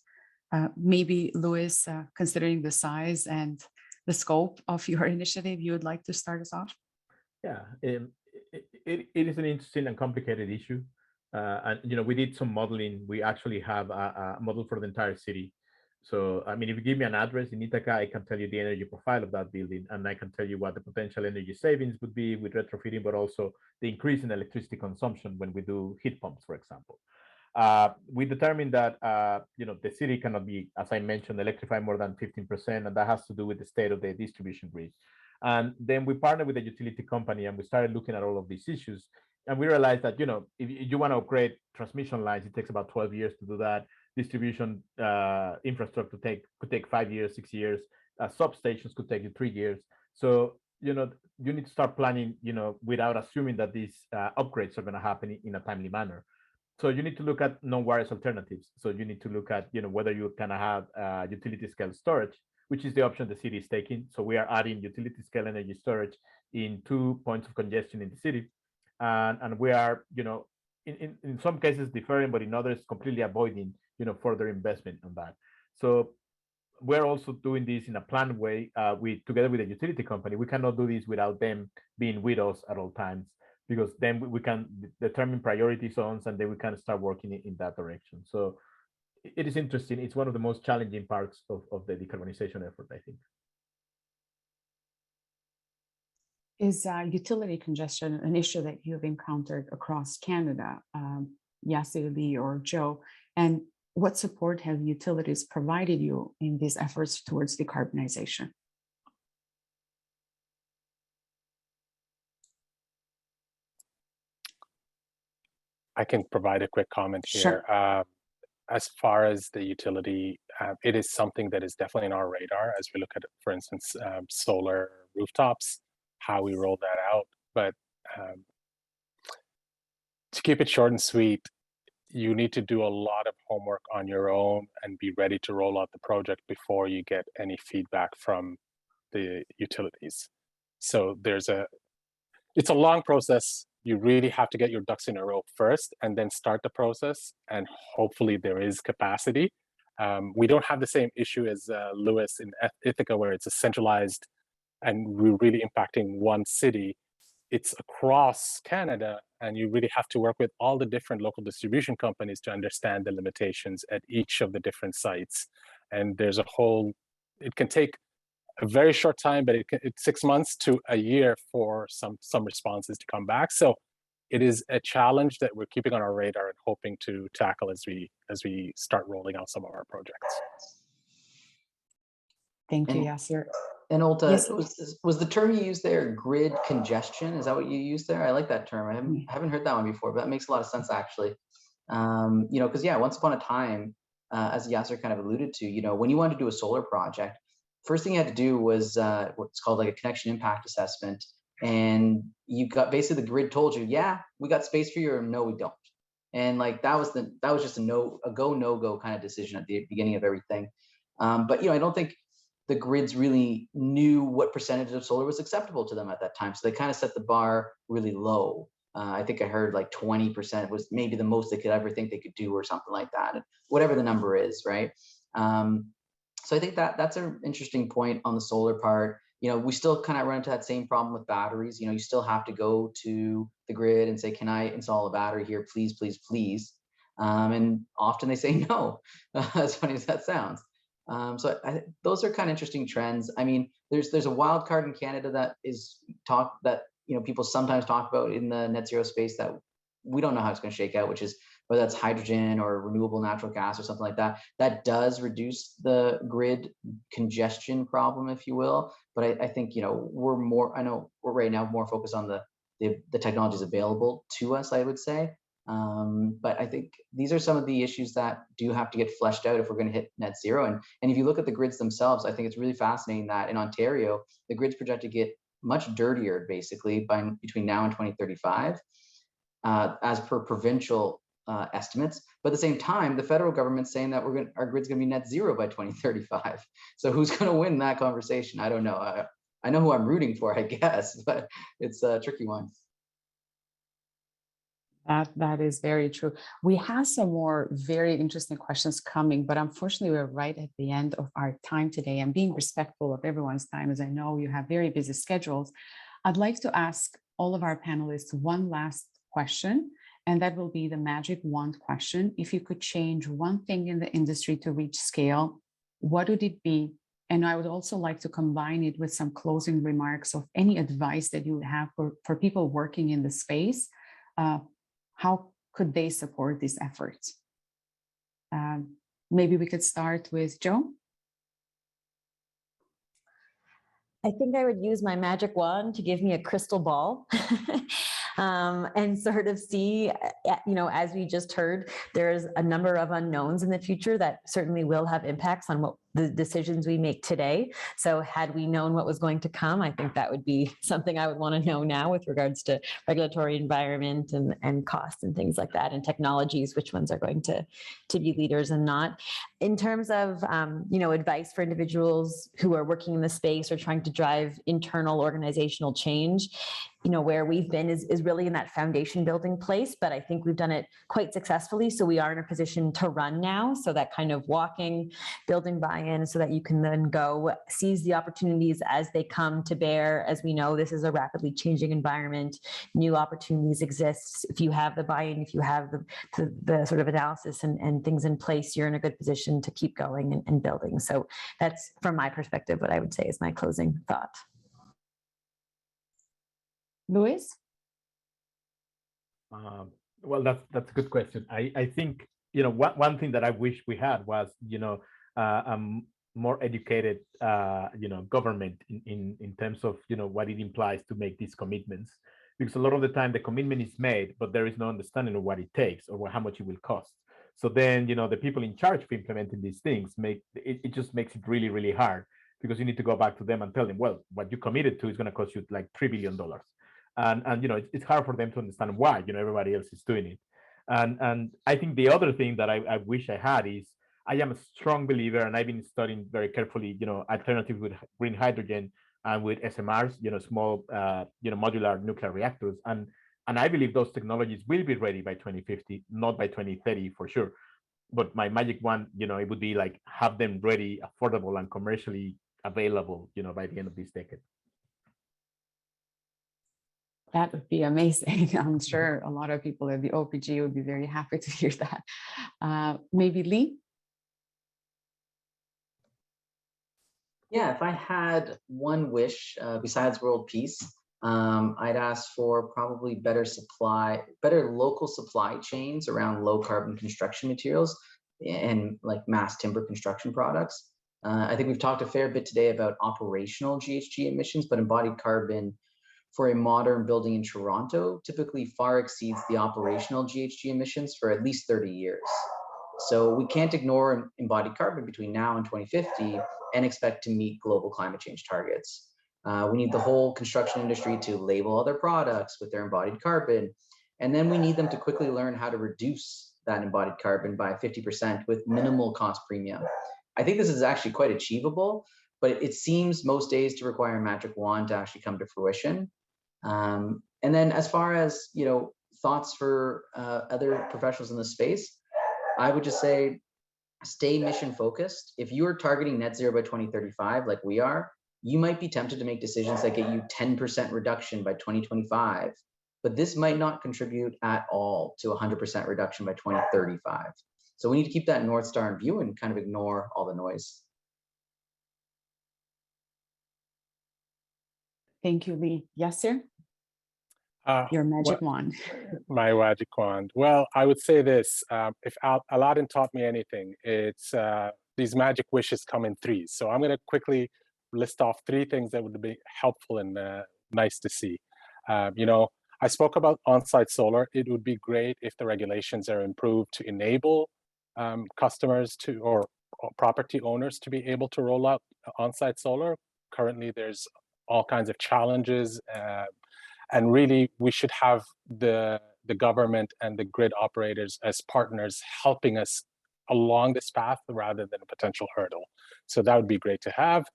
S1: Maybe, Louis, considering the size and the scope of your initiative, you would like to start us off?
S2: Yeah, it is an interesting and complicated issue. And, we did some modeling. We actually have a model for the entire city. So, I mean, if you give me an address in Ithaca, I can tell you the energy profile of that building, and I can tell you what the potential energy savings would be with retrofitting, but also the increase in electricity consumption when we do heat pumps, for example. We determined that, the city cannot be, as I mentioned, electrified more than 15%, and that has to do with the state of the distribution grid. And then we partnered with a utility company, and we started looking at all of these issues. And we realized that, if you want to upgrade transmission lines, it takes about 12 years to do that. Distribution infrastructure could take 5 years, 6 years. substations could take you 3 years. So, you need to start planning, without assuming that these upgrades are going to happen in a timely manner. So you need to look at non-wireless alternatives. So you need to look at, whether you can have utility scale storage, which is the option the city is taking. So we are adding utility scale energy storage in 2 points of congestion in the city. And we are, in some cases deferring, but in others completely avoiding, further investment on that. So we're also doing this in a planned way, together with a utility company. We cannot do this without them being with us at all times, because then we can determine priority zones and then we can start working in that direction. So it is interesting. It's one of the most challenging parts of the decarbonization effort, I think.
S1: Is utility congestion an issue that you've encountered across Canada, Yasser, Lee, or Joe? And what support have utilities provided you in these efforts towards decarbonization?
S5: I can provide a quick comment here.
S1: Sure.
S5: As far as the utility, it is something that is definitely in our radar as we look at, for instance, solar rooftops, how we roll that out. But to keep it short and sweet, you need to do a lot of homework on your own and be ready to roll out the project before you get any feedback from the utilities. So it's a long process. You really have to get your ducks in a row first and then start the process. And hopefully there is capacity. We don't have the same issue as Lewis in Ithaca, where it's a centralized and we're really impacting one city. It's across Canada, and you really have to work with all the different local distribution companies to understand the limitations at each of the different sites. And there's it can take a very short time, but it's 6 months to a year for some responses to come back. So it is a challenge that we're keeping on our radar and hoping to tackle as we start rolling out some of our projects.
S1: Thank you, Yasser.
S4: And Olta,
S1: Yes.
S4: was the term you used there grid congestion? Is that what you used there? I like that term. I haven't heard that one before, but that makes a lot of sense actually. Because once upon a time, as Yasser kind of alluded to, when you wanted to do a solar project, first thing you had to do was what's called like a connection impact assessment. And you got basically the grid told you, yeah, we got space for you, or no, we don't. And like that was just a go no go kind of decision at the beginning of everything. But I don't think the grids really knew what percentage of solar was acceptable to them at that time. So they kind of set the bar really low. I think I heard like 20% was maybe the most they could ever think they could do, or something like that, whatever the number is, right? So I think that's an interesting point on the solar part. We still kind of run into that same problem with batteries. You still have to go to the grid and say, can I install a battery here, please, please, please? And often they say no, as funny as that sounds. So those are kind of interesting trends. I mean, there's a wild card in Canada that people sometimes talk about in the net zero space that we don't know how it's going to shake out, which is whether that's hydrogen or renewable natural gas or something like that. That does reduce the grid congestion problem, if you will. But I think we're right now more focused on the technologies available to us, I would say. But I think these are some of the issues that do have to get fleshed out if we're going to hit net zero. And if you look at the grids themselves, I think it's really fascinating that in Ontario, the grids projected to get much dirtier basically between now and 2035, as per provincial estimates. But at the same time, the federal government's saying that our grid's going to be net zero by 2035. So who's going to win that conversation? I don't know. I know who I'm rooting for, I guess, but it's a tricky one.
S1: That is very true. We have some more very interesting questions coming, but unfortunately, we're right at the end of our time today. And being respectful of everyone's time, as I know you have very busy schedules, I'd like to ask all of our panelists one last question, and that will be the magic wand question. If you could change one thing in the industry to reach scale, what would it be? And I would also like to combine it with some closing remarks of any advice that you would have for people working in the space. How could they support these efforts? Maybe we could start with Joe.
S3: I think I would use my magic wand to give me a crystal ball and sort of see, as we just heard, there's a number of unknowns in the future that certainly will have impacts on the decisions we make today. So had we known what was going to come, I think that would be something I would want to know now with regards to regulatory environment and costs and things like that, and technologies, which ones are going to be leaders and not. In terms of, advice for individuals who are working in the space or trying to drive internal organizational change, where we've been is really in that foundation building place, but I think we've done it quite successfully. So we are in a position to run now. So that kind of walking, building buy-in so that you can then go seize the opportunities as they come to bear. As we know, this is a rapidly changing environment. New opportunities exist. If you have the buy-in, if you have the sort of analysis and things in place, you're in a good position to keep going and building. So that's, from my perspective, what I would say is my closing thought.
S1: Luis?
S2: Well, that's a good question. I think, one thing that I wish we had was, more educated, government in terms of, what it implies to make these commitments. Because a lot of the time the commitment is made, but there is no understanding of what it takes or how much it will cost. So then, the people in charge of implementing these things it just makes it really, really hard, because you need to go back to them and tell them, well, what you committed to is going to cost you like $3 billion. And it's hard for them to understand why, everybody else is doing it. And I think the other thing that I wish I had is, I am a strong believer, and I've been studying very carefully, alternatives with green hydrogen and with SMRs, small, modular nuclear reactors. And I believe those technologies will be ready by 2050, not by 2030 for sure. But my magic wand, it would be like have them ready, affordable, and commercially available, by the end of this decade.
S1: That would be amazing. I'm sure a lot of people at the OPG would be very happy to hear that. Maybe Lee?
S4: Yeah, if I had one wish besides world peace, I'd ask for probably better local supply chains around low carbon construction materials and like mass timber construction products. I think we've talked a fair bit today about operational GHG emissions, but embodied carbon for a modern building in Toronto typically far exceeds the operational GHG emissions for at least 30 years. So we can't ignore embodied carbon between now and 2050 and expect to meet global climate change targets. We need the whole construction industry to label all their products with their embodied carbon, and then we need them to quickly learn how to reduce that embodied carbon by 50% with minimal cost premium. I think this is actually quite achievable, but it seems most days to require a magic wand to actually come to fruition. And then as far as, thoughts for other professionals in the space, I would just say, stay mission focused. If you are targeting net zero by 2035, like we are, you might be tempted to make decisions that get you 10% reduction by 2025, but this might not contribute at all to 100% reduction by 2035. So we need to keep that North Star in view and kind of ignore all the noise.
S1: Thank you, Lee. Yes, sir? Your magic wand.
S5: My magic wand. Well, I would say this, if Aladdin taught me anything, it's these magic wishes come in threes. So I'm going to quickly list off three things that would be helpful and nice to see. I spoke about on-site solar. It would be great if the regulations are improved to enable customers or property owners to be able to roll out on-site solar. Currently, there's all kinds of challenges. And really, we should have the government and the grid operators as partners helping us along this path rather than a potential hurdle. So that would be great to have.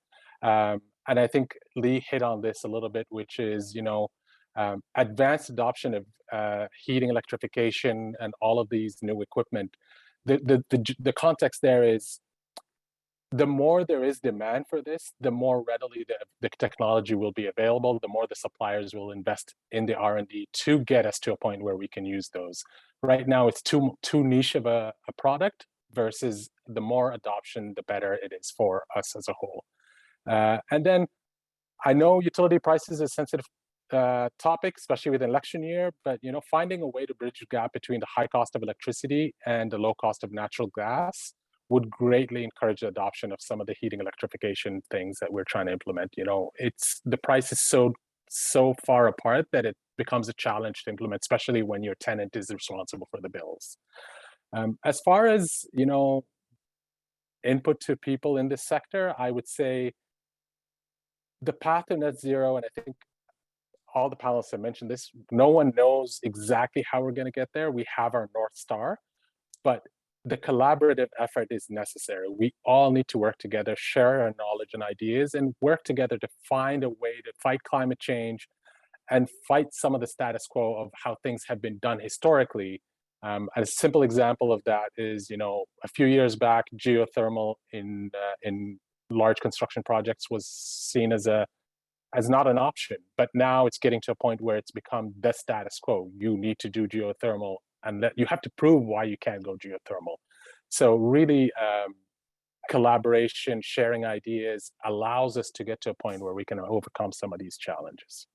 S5: And I think Lee hit on this a little bit, which is, advanced adoption of heating, electrification, and all of these new equipment. The context there is, the more there is demand for this, the more readily the technology will be available, the more the suppliers will invest in the R&D to get us to a point where we can use those. Right now, it's too niche of a product, versus the more adoption, the better it is for us as a whole. And then I know utility prices is a sensitive topic, especially with election year, but finding a way to bridge the gap between the high cost of electricity and the low cost of natural gas would greatly encourage the adoption of some of the heating electrification things that we're trying to implement. The price is so far apart that it becomes a challenge to implement, especially when your tenant is responsible for the bills. As far as input to people in this sector, I would say the path to net zero, and I think all the panelists have mentioned this, no one knows exactly how we're going to get there. We have our North Star, but the collaborative effort is necessary. We all need to work together, share our knowledge and ideas, and work together to find a way to fight climate change and fight some of the status quo of how things have been done historically. A simple example of that is, a few years back, geothermal in large construction projects was seen as not an option, but now it's getting to a point where it's become the status quo. You need to do geothermal, and you have to prove why you can't go geothermal. So really, collaboration, sharing ideas allows us to get to a point where we can overcome some of these challenges.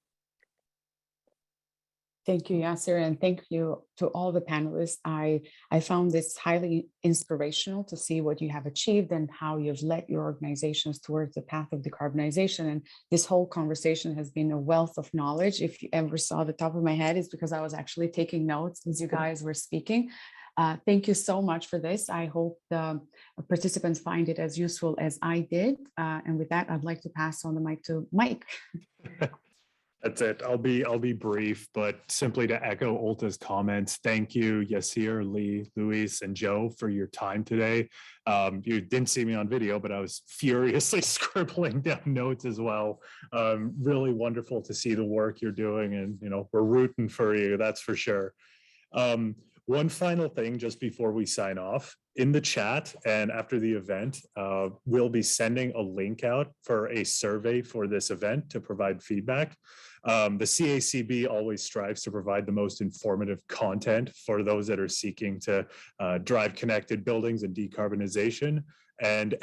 S1: Thank you, Yasser, and thank you to all the panelists. I found this highly inspirational to see what you have achieved and how you've led your organizations towards the path of decarbonization. And this whole conversation has been a wealth of knowledge. If you ever saw the top of my head, it's because I was actually taking notes as you guys were speaking. Thank you so much for this. I hope the participants find it as useful as I did. And with that, I'd like to pass on the mic to Mike.
S6: That's it. I'll be brief, but simply to echo Olta's comments. Thank you, Yasser, Lee, Luis, and Joe for your time today. You didn't see me on video, but I was furiously scribbling down notes as well. Really wonderful to see the work you're doing, and we're rooting for you. That's for sure. One final thing just before we sign off. In the chat and after the event, we'll be sending a link out for a survey for this event to provide feedback. The CACB always strives to provide the most informative content for those that are seeking to drive connected buildings and decarbonization. And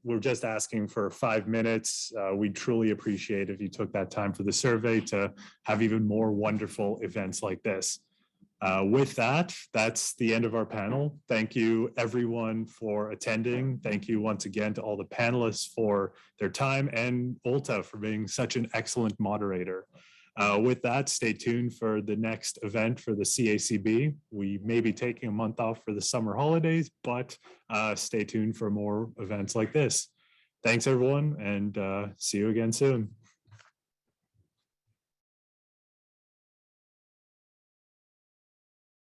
S6: we're just asking for 5 minutes. We'd truly appreciate if you took that time for the survey to have even more wonderful events like this. With that, that's the end of our panel. Thank you everyone for attending. Thank you once again to all the panelists for their time, and Olta for being such an excellent moderator. With that, stay tuned for the next event for the CACB. We may be taking a month off for the summer holidays, but stay tuned for more events like this. Thanks everyone, and see you again soon.